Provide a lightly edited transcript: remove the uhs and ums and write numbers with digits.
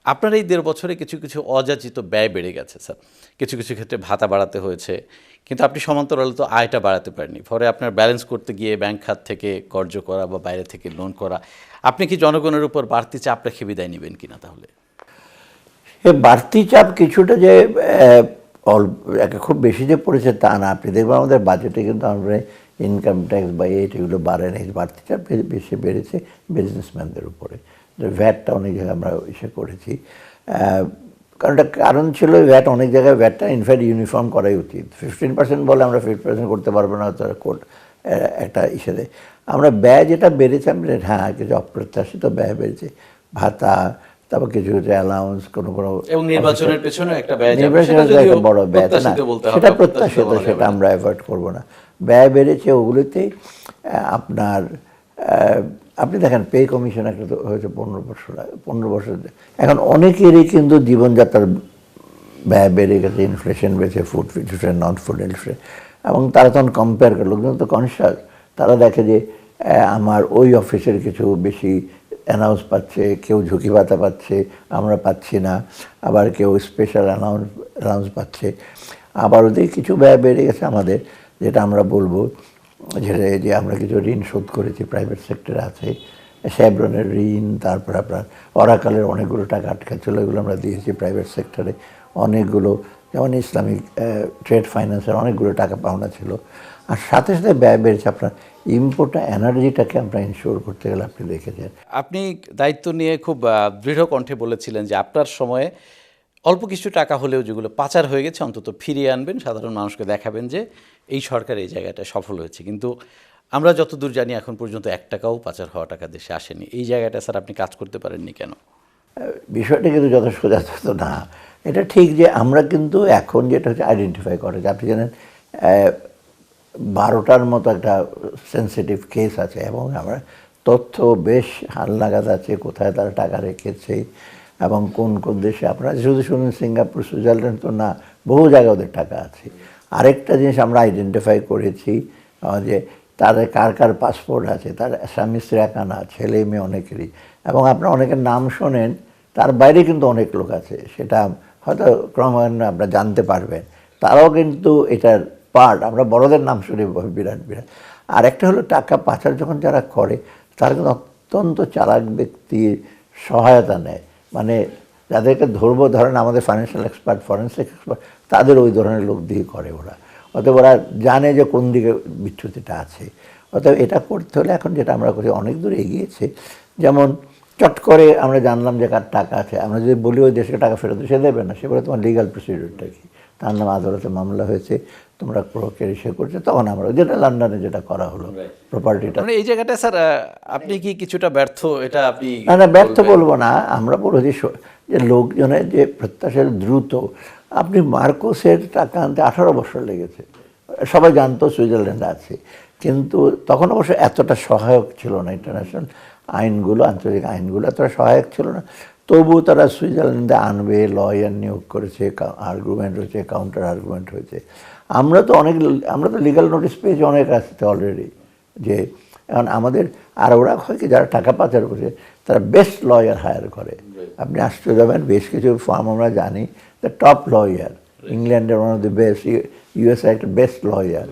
আপনার এই 1.5 বছরে কিছু কিছু অযাচিত ব্যয় বেড়ে গেছে স্যার, কিছু কিছু ক্ষেত্রে ভাতা বাড়াতে হয়েছে, কিন্তু আপনি সমান্তরালে তো আয়টা বাড়াতে পারেননি। ফলে আপনার ব্যালেন্স করতে গিয়ে ব্যাংক খাত থেকে কর্জ করা বা বাইরে থেকে লোন করা, আপনি কি জনগণের উপর বাড়তি চাপ রেখে বিদায় নেবেন কিনা তাহলে? এ বাড়তি চাপ কিছুটা যে খুব বেশি যে পড়েছে তা না। আপনি দেখবেন আমাদের বাজেটে কিন্তু আমরা ইনকাম ট্যাক্স বা এগুলো বাড়ে না, বাড়তি চাপ বেশি বেড়েছে বিজনেসম্যানদের উপরে। ভ্যাটটা অনেক জায়গায় আমরা ইসে করেছি, কারণ ছিল ভ্যাট অনেক জায়গায় ভ্যাটটা ইনফ্যাক্ট ইউনিফর্ম করাই উচিত। 15% বলে আমরা 50% করতে পারবো না, তার কোর্ট একটা ইসেতে আমরা ব্যয় যেটা বেড়েছে আমরা, হ্যাঁ কিছু অপ্রত্যাশিত ব্যয় বেড়েছে, ভাতা, তারপর কিছু কিছু অ্যালাউন্স, কোনো এবং নির্বাচনের পেছনে একটা ব্যয় যাবে, নির্বাচনের একটা বড় ব্যয় না, সেটা প্রত্যাশিত, সেটা আমরা অ্যাভয়েড করবো না। ব্যয় বেড়েছে ওগুলোতেই। আপনার আপনি দেখেন পে কমিশন একটা তো হয়েছে 15 বছর। এখন অনেকেরই কিন্তু জীবনযাত্রার ব্যয় বেড়ে গেছে, ইনফ্লেশন বেড়েছে, ফুড ইনফ্লেশন, নন ফুড ইনফ্লেশন, এবং তারা তখন কম্পেয়ার করে, লোকজন তো কনসাস, তারা দেখে যে আমার ওই অফিসের কিছু বেশি অ্যানাউন্স পাচ্ছে, কেউ ঝুঁকি ভাতা পাচ্ছে, আমরা পাচ্ছি না, আবার কেউ স্পেশাল অ্যানাউন্স পাচ্ছে। আবার ওদের কিছু ব্যয় বেড়ে গেছে আমাদের, যেটা আমরা বলবো যেটা যে আমরা কিছু ঋণ শোধ করেছি, প্রাইভেট সেক্টরে আছে, স্যাব্রনের ঋণ, তারপর আপনার অরাকালের অনেকগুলো টাকা আটকা ছিল, এগুলো আমরা দিয়েছি প্রাইভেট সেক্টরে। অনেকগুলো যেমন ইসলামিক ট্রেড ফাইন্যান্সের অনেকগুলো টাকা পাওনা ছিল। আর সাথে সাথে ব্যয় বেড়েছে আপনার ইম্পোর্ট এনার্জিটাকে আমরা ইনশিওর করতে গেলে, আপনি দেখেছেন। আপনি দায়িত্ব নিয়ে খুব দৃঢ় কণ্ঠে বলেছিলেন যে আপনার সময়ে অল্প কিছু টাকা হলেও যেগুলো পাচার হয়ে গেছে অন্তত ফিরিয়ে আনবেন, সাধারণ মানুষকে দেখাবেন যে এই সরকার এই জায়গাটা সফল হয়েছে। কিন্তু আমরা যতদূর জানি এখন পর্যন্ত 1 টাকাও পাচার হওয়া টাকা দেশে আসেনি। এই জায়গাটা স্যার আপনি কাজ করতে পারেননি কেন? বিষয়টা কিন্তু যত সোজা তো না। এটা ঠিক যে আমরা কিন্তু এখন যেটা হচ্ছে আইডেন্টিফাই করে, যে আপনি জানেন 12টার মতো একটা সেন্সিটিভ কেস আছে, এবং আমরা তথ্য বেশ হালনাগাদ আছে কোথায় তারা টাকা রেখেছে এবং কোন কোন দেশে। আপনারা শুধু শুনুন সিঙ্গাপুর, সুইজারল্যান্ড তো না, বহু জায়গায় ওদের টাকা আছে। আরেকটা জিনিস আমরা আইডেন্টিফাই করেছি যে তাদের কার কার পাসপোর্ট আছে, তার স্বামী স্ত্রী একা না, ছেলে মেয়ে অনেকেরই, এবং আপনারা অনেকের নাম শোনেন, তার বাইরে কিন্তু অনেক লোক আছে, সেটা হয়তো ক্রমান্বয়ে আপনারা জানতে পারবেন। তারাও কিন্তু এটার পার্ট। আমরা বড়দের নাম শুনে বিরাট বিরাট। আর একটা হলো টাকা পাচার যখন যারা করে, তারা কিন্তু অত্যন্ত চালাক ব্যক্তির সহায়তা নেয়, মানে যাদেরকে ধরবো, ধরেন আমাদের ফাইন্যান্সিয়াল এক্সপার্ট, ফরেন্সিক এক্সপার্ট, তাদের ওই ধরনের লোক দিয়ে করে ওরা। অতএব ওরা জানে যে কোন দিকে বিচ্যুতিটা আছে। অতএব এটা করতে হলে এখন যেটা আমরা করি, অনেক দূর এগিয়েছে। যেমন চট করে আমরা জানলাম যে কার টাকা আছে, আমরা যদি বলি ওই দেশকে টাকা ফেরত সে দেবে না, সে বলে তোমার লিগাল প্রসিডিউরটা কি, তার নাম আদালতে মামলা হয়েছে, তোমরা প্রক্রিয়া ইসে করছে, তখন আমরা যেটা লন্ডনে যেটা করা হলো প্রপার্টিটা। মানে এই জায়গাটা স্যার আপনি কি কিছুটা ব্যর্থ? এটা আপনি না ব্যর্থ বলবো না, আমরা বলবো যে লোকজনের যে প্রত্যাশা দ্রুত। আপনি মার্কোসের টাকা আনতে 18 বছর লেগেছে, সবাই জানতো সুইজারল্যান্ডে আছে, কিন্তু তখন অবশ্য এতটা সহায়ক ছিল না, ইন্টারন্যাশনাল আইনগুলো, আন্তর্জাতিক আইনগুলো এতটা সহায়ক ছিল না। তবুও তারা সুইজারল্যান্ডে আনবে, লয়ার নিয়োগ করেছে, আর্গুমেন্ট হয়েছে, কাউন্টার আর্গুমেন্ট হয়েছে। আমরা তো লিগাল নোটিশ পেয়েছি অনেক আসতে অলরেডি, যে এখন আমাদের, আর ওরা হয় কি যারা টাকা পাচার করে তারা বেস্ট লয়ার হায়ার করে। আপনি আশ্চর্য হবেন, বেশ কিছু ফার্ম আমরা জানি, দ্য টপ লয়ার, ইংল্যান্ডের one of the best, USA একটা বেস্ট লয়ার।